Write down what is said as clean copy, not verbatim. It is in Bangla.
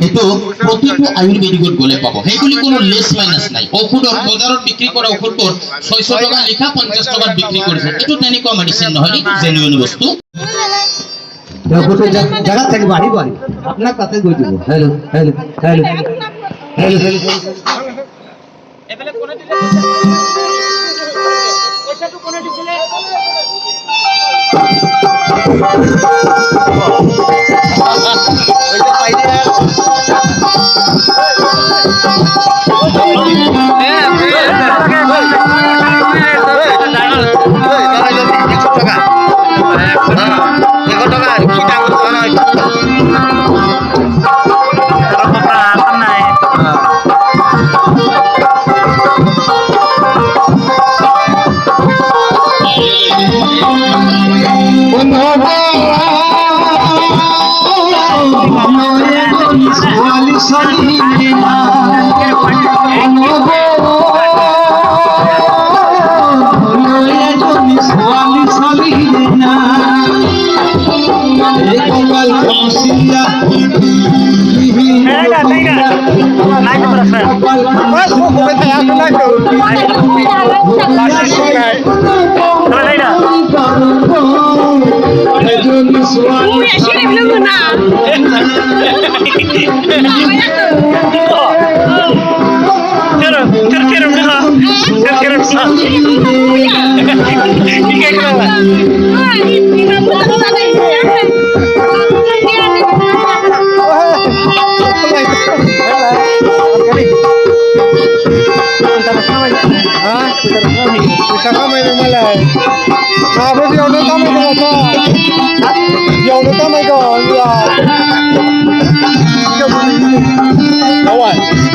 সেইটো প্ৰতিটো আয়ুৰ্বেদিকত গ'লে পাব সেইগুলি কোনো লেছ মাইনাছ নাই ঔষধৰ বজাৰত বিক্ৰী কৰা ঔষধবোৰ 600 টকা লিখা 50 টকাত বিক্ৰী কৰিছে এইটো তেনেকুৱা মেডিচিন নহয় এইটো জেনুইন বস্তু জায়গা থেকে বাড়ি বাড়ি আপনার কাছে গই দিব হ্যালো হ্যালো হ্যালো হ্যালো এবেলে কোনে দিলে পয়সাটো কোনে দিছিলে ওইটা পাইলে Đâu rồi?